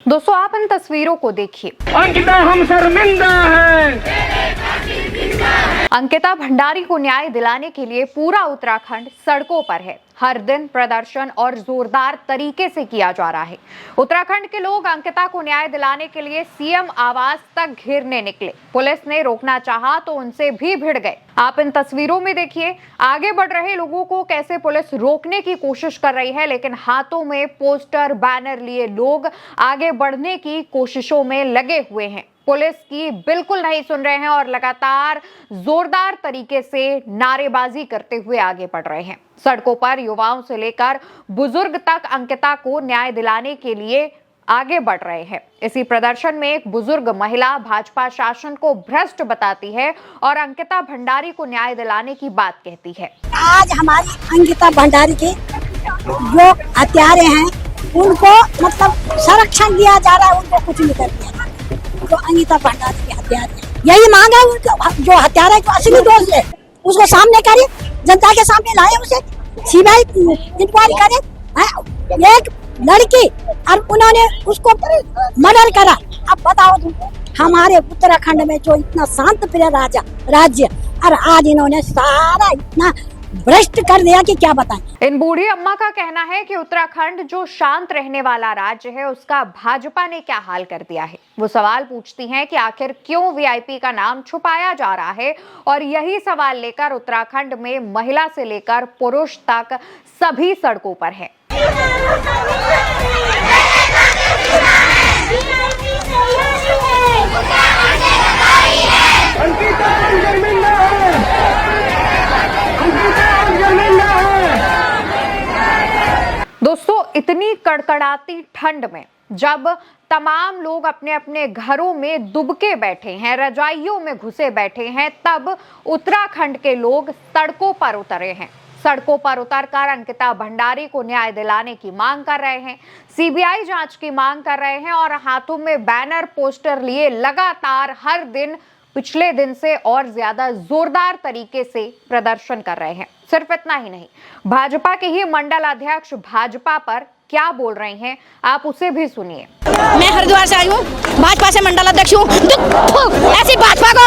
दोस्तों आप इन तस्वीरों को देखिए। अंकिता हम शर्मिंदा हैं। अंकिता भंडारी को न्याय दिलाने के लिए पूरा उत्तराखंड सड़कों पर है। हर दिन प्रदर्शन और जोरदार तरीके से किया जा रहा है। उत्तराखंड के लोग अंकिता को न्याय दिलाने के लिए सीएम आवास तक घेरने निकले। पुलिस ने रोकना चाहा तो उनसे भी भिड़ गए। आप इन तस्वीरों में देखिए, आगे बढ़ रहे लोगों को कैसे पुलिस रोकने की कोशिश कर रही है, लेकिन हाथों में पोस्टर बैनर लिए लोग आगे बढ़ने की कोशिशों में लगे हुए हैं। पुलिस की बिल्कुल नहीं सुन रहे हैं और लगातार जोरदार तरीके से नारेबाजी करते हुए आगे बढ़ रहे हैं। सड़कों पर युवाओं से लेकर बुजुर्ग तक अंकिता को न्याय दिलाने के लिए आगे बढ़ रहे हैं। इसी प्रदर्शन में एक बुजुर्ग महिला भाजपा शासन को भ्रष्ट बताती है और अंकिता भंडारी को न्याय दिलाने की बात कहती है। आज हमारी अंकिता भंडारी के जो हत्यारे हैं उनको मतलब संरक्षण दिया जा रहा है, उनको कुछ नहीं कर दिया। जो अंकिता भंडारी के हत्यारे यही मांग है, उनको जो हत्यारा को असली दोष है उसको सामने करे, जनता के सामने लाए, उसे सीबीआई इंक्वायरी करे। एक लड़की और उन्होंने उसको मर्डर करा। अब बताओ तुमको, हमारे उत्तराखंड में जो इतना शांत प्रिय राज्य और आज इन्होंने सारा इतना भ्रष्ट कर दिया कि क्या बताएं। इन बूढ़ी अम्मा का कहना है कि उत्तराखंड जो शांत रहने वाला राज्य है, उसका भाजपा ने क्या हाल कर दिया है। वो सवाल पूछती हैं कि आखिर क्यों वीआईपी का नाम छुपाया जा रहा है, और यही सवाल लेकर उत्तराखंड में महिला से लेकर पुरुष तक सभी सड़कों पर है। दोस्तों इतनी कड़कड़ाती ठंड में जब तमाम लोग अपने अपने घरों में दुबके बैठे हैं, रजाइयों में घुसे बैठे हैं, तब उत्तराखंड के लोग सड़कों पर उतरे हैं। सड़कों पर उतरकर अंकिता भंडारी को न्याय दिलाने की मांग कर रहे हैं, सीबीआई जांच की मांग कर रहे हैं और हाथों में बैनर पोस्टर लिए लगातार हर दिन पिछले दिन से और ज्यादा जोरदार तरीके से प्रदर्शन कर रहे हैं। सिर्फ इतना ही नहीं, भाजपा के ही मंडल अध्यक्ष भाजपा पर क्या बोल रहे हैं, आप उसे भी सुनिए। मैं हरिद्वार से आई हूँ, भाजपा से मंडल अध्यक्ष हूँ। ऐसी भाजपा को,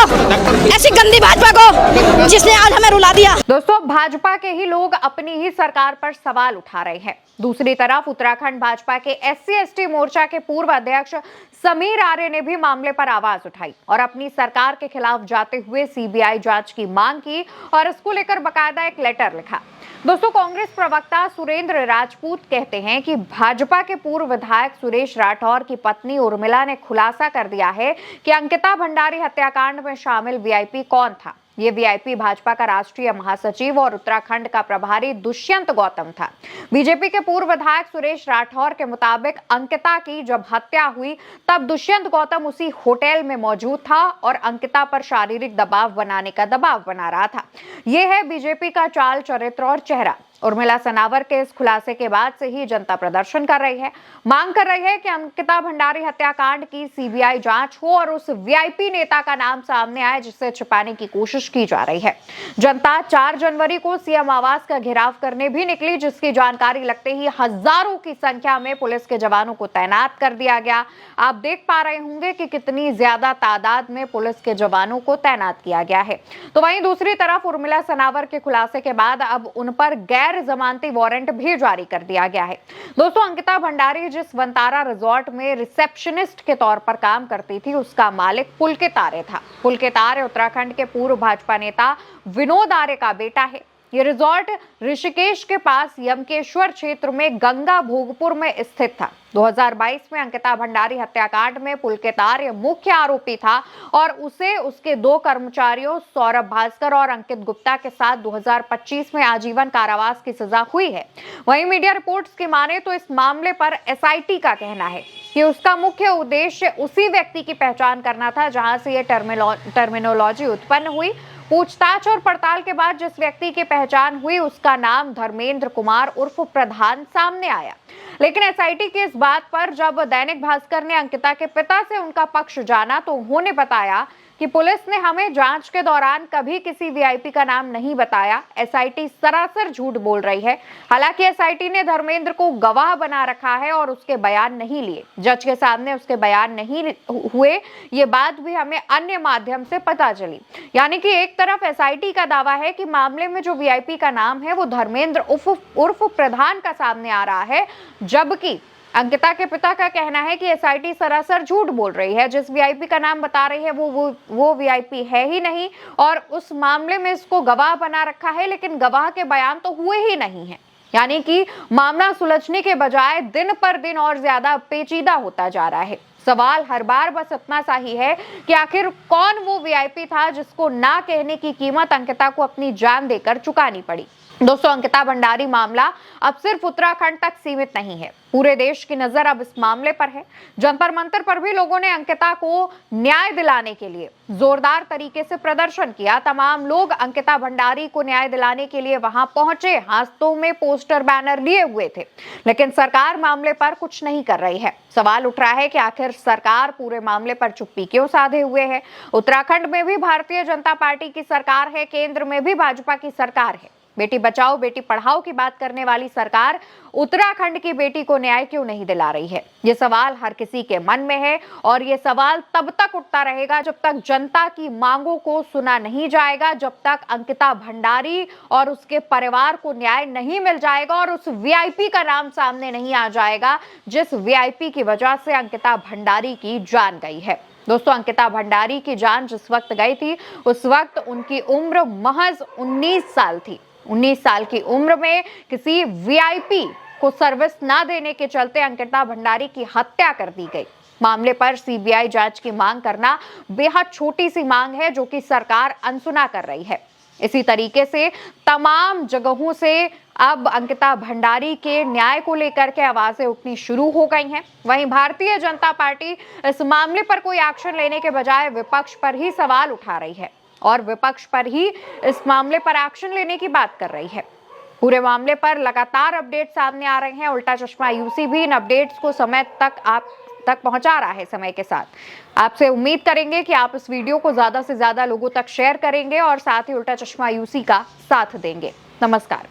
ऐसी गंदी भाजपा को जिसने आज हमें रुला दिया। दोस्तों भाजपा के ही लोग अपनी ही सरकार पर सवाल उठा रहे हैं। दूसरी तरफ उत्तराखंड भाजपा के SC/ST मोर्चा के पूर्व अध्यक्ष समीर आर्य ने भी मामले पर आवाज उठाई और अपनी सरकार के खिलाफ जाते हुए सीबीआई जांच की मांग की और इसको लेकर बकायदा एक लेटर लिखा। दोस्तों कांग्रेस प्रवक्ता सुरेंद्र राजपूत कहते हैं कि भाजपा के पूर्व विधायक सुरेश राठौर की पत्नी उर्मिला ने खुलासा कर दिया है कि अंकिता भंडारी हत्याकांड में शामिल वीआईपी कौन था। ये वीआईपी भाजपा का राष्ट्रीय महासचिव और उत्तराखंड का प्रभारी दुष्यंत गौतम था। बीजेपी के पूर्व विधायक सुरेश राठौर के मुताबिक अंकिता की जब हत्या हुई तब दुष्यंत गौतम उसी होटल में मौजूद था और अंकिता पर शारीरिक दबाव बनाने का दबाव बना रहा था। ये है बीजेपी का चाल चरित्र और चेहरा। उर्मिला सनावर के इस खुलासे के बाद से ही जनता प्रदर्शन कर रही है, मांग कर रही है कि अंकिता भंडारी हत्याकांड की सीबीआई जांच हो और उस वीआईपी नेता का नाम सामने आए जिसे छिपाने की कोशिश की जा रही है। जनता 4 जनवरी को सीएम आवास का घेराव करने भी निकली, जिसकी जानकारी लगते ही हजारों की संख्या में पुलिस के जवानों को तैनात कर दिया गया। आप देख पा रहे होंगे कि कितनी ज्यादा तादाद में पुलिस के जवानों को तैनात किया गया है। तो वहीं दूसरी तरफ उर्मिला सनावर के खुलासे के बाद अब उन पर गैर जमानती वारंट भी जारी कर दिया गया है। दोस्तों अंकिता भंडारी जिस वंतारा रिजॉर्ट में रिसेप्शनिस्ट के तौर पर काम करती थी, उसका मालिक पुलकित आर्य था। पुलकित आर्य उत्तराखंड के पूर्व भाजपा नेता विनोद आर्य का बेटा है। ये रिजॉर्ट ऋषिकेश के पास यमकेश्वर क्षेत्र में गंगा भोगपुर में स्थित था। 2022 में अंकिता भंडारी हत्याकांड में पुलकित आर्य मुख्य आरोपी था और उसे उसके 2 कर्मचारियों सौरभ भास्कर और अंकित गुप्ता के साथ 2025 में आजीवन कारावास की सजा हुई है। वहीं मीडिया रिपोर्ट्स की माने तो इस मामले पर SIT का कहना है कि उसका मुख्य उद्देश्य उसी व्यक्ति की पहचान करना था जहां से ये टर्मिनोलॉजी उत्पन्न हुई। पूछताछ और पड़ताल के बाद जिस व्यक्ति की पहचान हुई उसका नाम धर्मेंद्र कुमार उर्फ प्रधान सामने आया। लेकिन एसआईटी की इस बात पर जब दैनिक भास्कर ने अंकिता के पिता से उनका पक्ष जाना तो उन्होंने बताया कि पुलिस ने हमें जांच के दौरान कभी किसी वीआईपी का नाम नहीं बताया। एसआईटी सरासर झूठ बोल रही है। हालांकि एसआईटी ने धर्मेंद्र को गवाह बना रखा है और उसके बयान नहीं लिए। जज के सामने उसके बयान नहीं हुए, ये बात भी हमें अन्य माध्यम से पता चली। यानी कि एक तरफ एसआईटी का दावा है कि मामले में जो वीआईपी का नाम है वो धर्मेंद्र उर्फ प्रधान का सामने आ रहा है, जबकि अंकिता के पिता का कहना है कि एसआईटी सरासर झूठ बोल रही है। जिस वीआईपी का नाम बता रही है वो वीआईपी है ही नहीं और उस मामले में इसको गवाह बना रखा है, लेकिन गवाह के बयान तो हुए ही नहीं है। यानी कि मामला सुलझने के बजाय दिन पर दिन और ज्यादा पेचीदा होता जा रहा है। सवाल हर बार बस इतना सा ही है कि आखिर कौन वो वीआईपी था जिसको ना कहने की कीमत अंकिता को अपनी जान देकर चुकानी पड़ी। दोस्तों, अंकिता भंडारी मामला अब सिर्फ उत्तराखंड तक सीमित नहीं है। पूरे देश की नजर अब इस मामले पर है। जंतर मंतर पर भी लोगों ने अंकिता को न्याय दिलाने के लिए जोरदार तरीके से प्रदर्शन किया। तमाम लोग अंकिता भंडारी को न्याय दिलाने के लिए वहां पहुंचे, हाथों में पोस्टर बैनर लिए हुए थे, लेकिन सरकार मामले पर कुछ नहीं कर रही है। सवाल उठ रहा है कि आखिर सरकार पूरे मामले पर चुप्पी क्यों साधे हुए है। उत्तराखंड में भी भारतीय जनता पार्टी की सरकार है, केंद्र में भी भाजपा की सरकार है। बेटी बचाओ बेटी पढ़ाओ की बात करने वाली सरकार उत्तराखंड की बेटी को न्याय क्यों नहीं दिला रही है? ये सवाल हर किसी के मन में है और ये सवाल तब तक उठता रहेगा जब तक जनता की मांगों को सुना नहीं जाएगा, जब तक अंकिता भंडारी और उसके परिवार को न्याय नहीं मिल जाएगा और उस वीआईपी का नाम सामने नहीं आ जाएगा जिस वीआईपी की वजह से अंकिता भंडारी की जान गई है। दोस्तों, अंकिता भंडारी की जान जिस वक्त गई थी उस वक्त उनकी उम्र महज 19 साल थी। 19 साल की उम्र में किसी वीआईपी को सर्विस ना देने के चलते अंकिता भंडारी की हत्या कर दी गई। मामले पर सीबीआई जांच की मांग करना बेहद छोटी सी मांग है जो कि सरकार अनसुना कर रही है। इसी तरीके से तमाम जगहों से अब अंकिता भंडारी के न्याय को लेकर के आवाजें उठनी शुरू हो गई हैं। वहीं भारतीय जनता पार्टी इस मामले पर कोई एक्शन लेने के बजाय विपक्ष पर ही सवाल उठा रही है और विपक्ष पर ही इस मामले पर एक्शन लेने की बात कर रही है। पूरे मामले पर लगातार अपडेट सामने आ रहे हैं। उल्टा चश्मा यूसी भी इन अपडेट्स को समय तक आप तक पहुंचा रहा है समय के साथ। आपसे उम्मीद करेंगे कि आप इस वीडियो को ज्यादा से ज्यादा लोगों तक शेयर करेंगे और साथ ही उल्टा चश्मा यूसी का साथ देंगे। नमस्कार।